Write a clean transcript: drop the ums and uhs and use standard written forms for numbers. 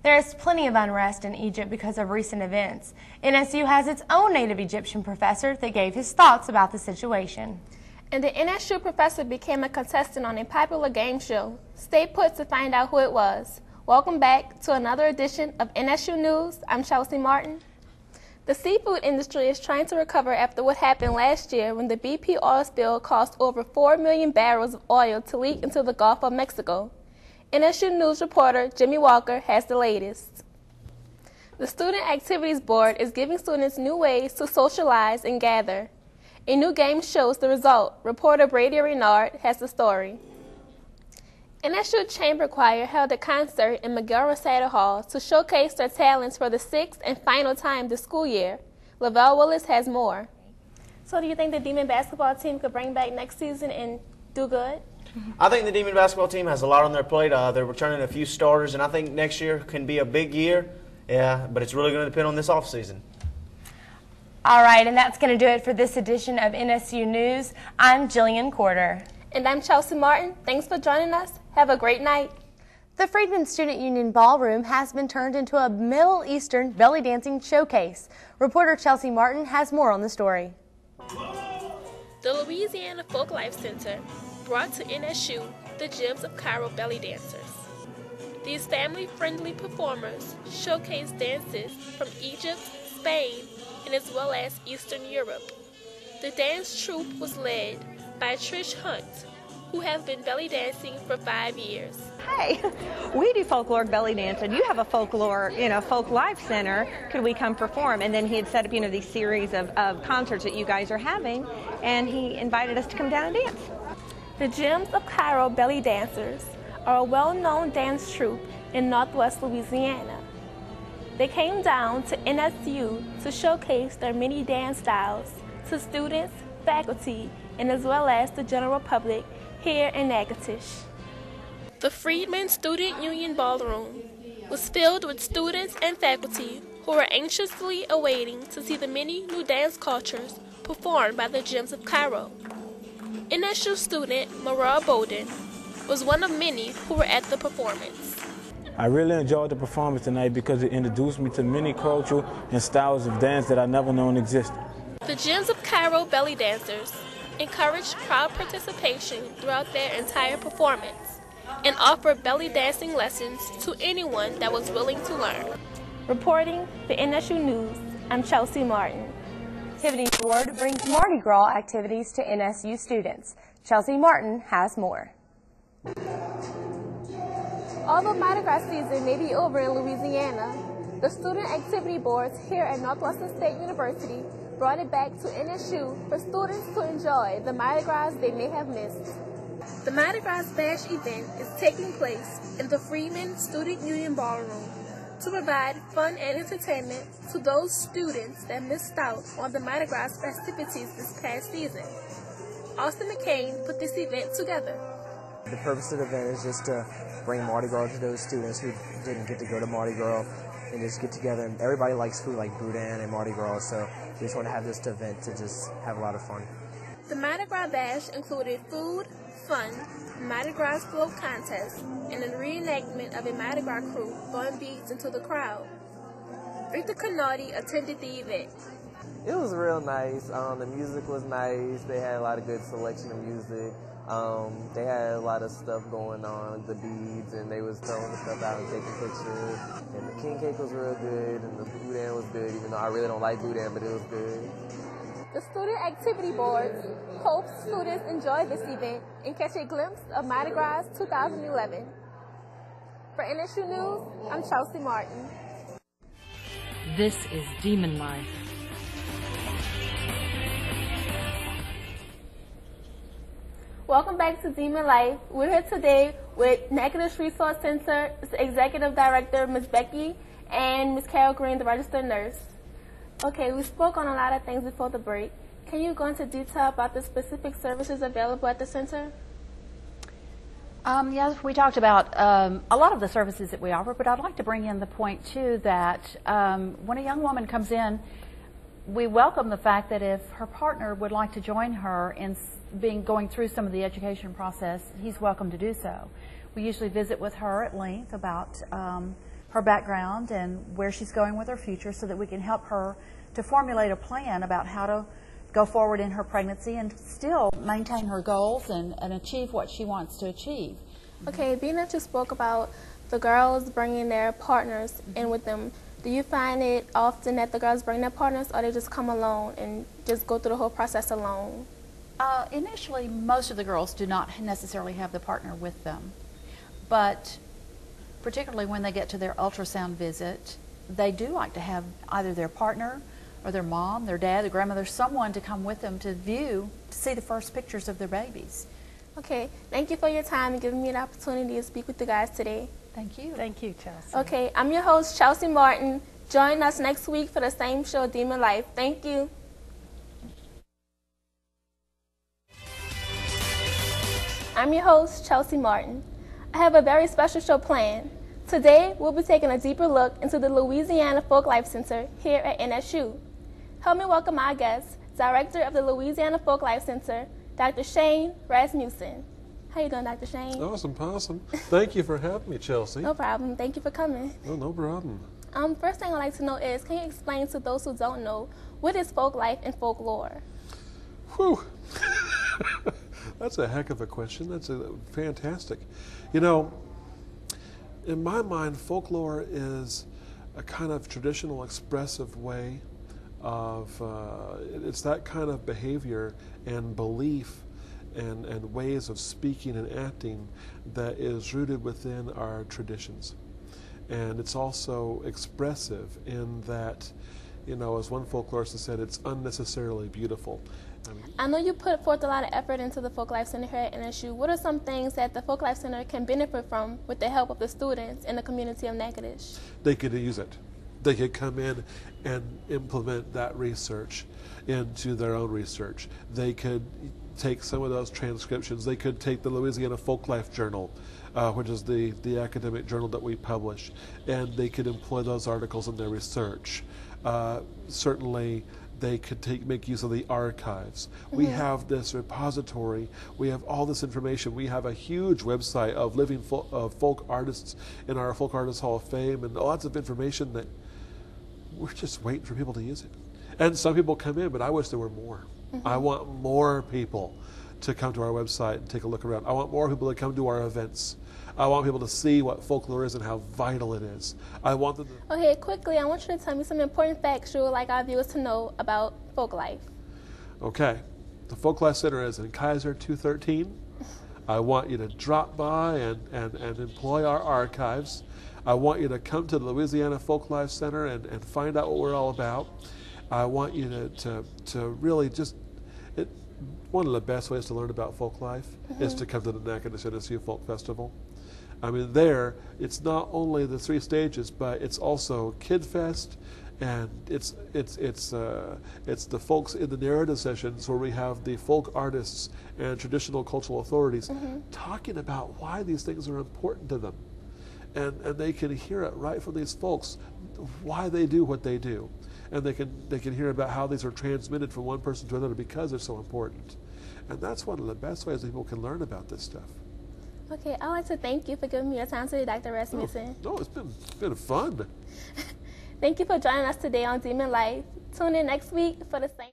There is plenty of unrest in Egypt because of recent events. NSU has its own native Egyptian professor that gave his thoughts about the situation. And the NSU professor became a contestant on a popular game show. Stay put to find out who it was. Welcome back to another edition of NSU News. I'm Chelsi Martin. The seafood industry is trying to recover after what happened last year when the BP oil spill caused over 4 million barrels of oil to leak into the Gulf of Mexico. NSU News reporter Jimmy Walker has the latest. The Student Activities Board is giving students new ways to socialize and gather. A new game shows the result. Reporter Brady Renard has the story. NSU Chamber Choir held a concert in Miguel Recital Hall to showcase their talents for the 6th and final time this school year. Lavelle Willis has more. So do you think the Demon basketball team could bring back next season and do good? I think the Demon basketball team has a lot on their plate. They're returning a few starters, and I think next year can be a big year. Yeah, but it's really going to depend on this offseason. All right, and that's going to do it for this edition of NSU News. I'm Jillian Corder. And I'm Chelsi Martin. Thanks for joining us. Have a great night. The Freedman Student Union Ballroom has been turned into a Middle Eastern belly dancing showcase. Reporter Chelsea Martin has more on the story. The Louisiana Folklife Center brought to NSU the Gems of Cairo belly dancers. These family-friendly performers showcase dances from Egypt, Spain, and as well as Eastern Europe. The dance troupe was led by Trish Hunt, who have been belly dancing for 5 years. Hey, we do folkloric belly dance, and you have a folklore, folk life center. Could we come perform? And then he had set up, these series of concerts that you guys are having, and he invited us to come down and dance. The Gems of Cairo belly dancers are a well-known dance troupe in Northwest Louisiana. They came down to NSU to showcase their many dance styles to students, faculty, and as well as the general public here in Natchitoches. The Freedman Student Union Ballroom was filled with students and faculty who were anxiously awaiting to see the many new dance cultures performed by the Gems of Cairo. NSU student Merrell Bolden was one of many who were at the performance. I really enjoyed the performance tonight because it introduced me to many cultures and styles of dance that I never known existed. The Gems of Cairo belly dancers encouraged crowd participation throughout their entire performance and offered belly dancing lessons to anyone that was willing to learn. Reporting for NSU News, I'm Chelsea Martin. Activities Board brings Mardi Gras activities to NSU students. Chelsea Martin has more. Although Mardi Gras season may be over in Louisiana, the Student Activity Boards here at Northwestern State University brought it back to NSU for students to enjoy the Mardi Gras they may have missed. The Mardi Gras Bash event is taking place in the Freedman Student Union Ballroom to provide fun and entertainment to those students that missed out on the Mardi Gras festivities this past season. Austin McCain put this event together. The purpose of the event is just to bring Mardi Gras to those students who didn't get to go to Mardi Gras and just get together. And everybody likes food like Boudin and Mardi Gras, so we just want to have this event to just have a lot of fun. The Mardi Gras Bash included food, fun, Mardi Gras float contest, and a reenactment of a Mardi Gras crew throwing beads into the crowd. Rita Canardi attended the event. It was real nice. The music was nice. They had a lot of good selection of music. They had a lot of stuff going on, the beads, and they was throwing the stuff out and taking pictures. And the king cake was real good, and the boudin was good, even though I really don't like boudin, but it was good. The Student Activity Board hopes students enjoy this event and catch a glimpse of Mardi Gras 2011. For NSU News, I'm Chelsea Martin. This is Demon Life. Welcome back to Demon Life. We're here today with Natchitoches Resource Center Executive Director, Ms. Becky, and Ms. Carol Green, the registered nurse. Okay, we spoke on a lot of things before the break. Can you go into detail about the specific services available at the center? Yes, we talked about a lot of the services that we offer, but I'd like to bring in the point, too, that when a young woman comes in, we welcome the fact that if her partner would like to join her in going through some of the education process, he's welcome to do so. We usually visit with her at length about her background and where she's going with her future so that we can help her to formulate a plan about how to go forward in her pregnancy and still maintain her goals and achieve what she wants to achieve. Okay, being that you spoke about the girls bringing their partners in with them, do you find it often that the girls bring their partners, or they just come alone and just go through the whole process alone? Initially, most of the girls do not necessarily have the partner with them, but particularly when they get to their ultrasound visit, they do like to have either their partner or their mom, their dad, their grandmother, someone to come with them to view, to see the first pictures of their babies. Okay, thank you for your time and giving me an opportunity to speak with you guys today. Thank you. Thank you, Chelsea. Okay, I'm your host, Chelsea Martin. Join us next week for the same show, Demon Life. Thank you. I'm your host, Chelsea Martin. I have a very special show planned. Today, we'll be taking a deeper look into the Louisiana Folk Life Center here at NSU. Help me welcome our guest, Director of the Louisiana Folk Life Center, Dr. Shane Rasmussen. How you doing, Dr. Shane? Awesome, awesome. Thank you for having me, Chelsea. No problem. Thank you for coming. Oh, no problem. First thing I'd like to know is, can you explain to those who don't know, what is folk life and folklore? Whew. That's a heck of a question. That's fantastic. You know, in my mind, folklore is a kind of traditional expressive way of, it's that kind of behavior and belief and ways of speaking and acting that is rooted within our traditions. And it's also expressive in that, you know, as one folklorist has said, it's unnecessarily beautiful. I know you put forth a lot of effort into the Folk Life Center here at NSU. What are some things that the Folk Life Center can benefit from with the help of the students in the community of Natchitoches? They could use it. They could come in and implement that research into their own research. They could take some of those transcriptions. They could take the Louisiana Folk Life Journal, which is the academic journal that we publish, and they could employ those articles in their research. Certainly, they could make use of the archives. Mm-hmm. We have this repository. We have all this information. We have a huge website of living folk artists in our Folk Artists Hall of Fame, and lots of information that we're just waiting for people to use it. And some people come in, but I wish there were more. Mm-hmm. I want more people to come to our website and take a look around. I want more people to come to our events. I want people to see what folklore is and how vital it is. I want them to... Okay, quickly, I want you to tell me some important facts you would like our viewers to know about folk life. Okay. The Folk Life Center is in Kaiser 213. I want you to drop by and employ our archives. I want you to come to the Louisiana Folk Life Center and find out what we're all about. I want you to really just... One of the best ways to learn about folk life is to come to the Natchitoches NSU Folk Festival. I mean, there, it's not only the 3 stages, but it's also Kid Fest, and it's the folks in the narrative sessions where we have the folk artists and traditional cultural authorities talking about why these things are important to them. And they can hear it right from these folks, why they do what they do. And they can hear about how these are transmitted from one person to another because they're so important. And that's one of the best ways that people can learn about this stuff. Okay, I'd like to thank you for giving me your time today, Dr. Rasmussen. No, it's been fun. Thank you for joining us today on Demon Life. Tune in next week for the same.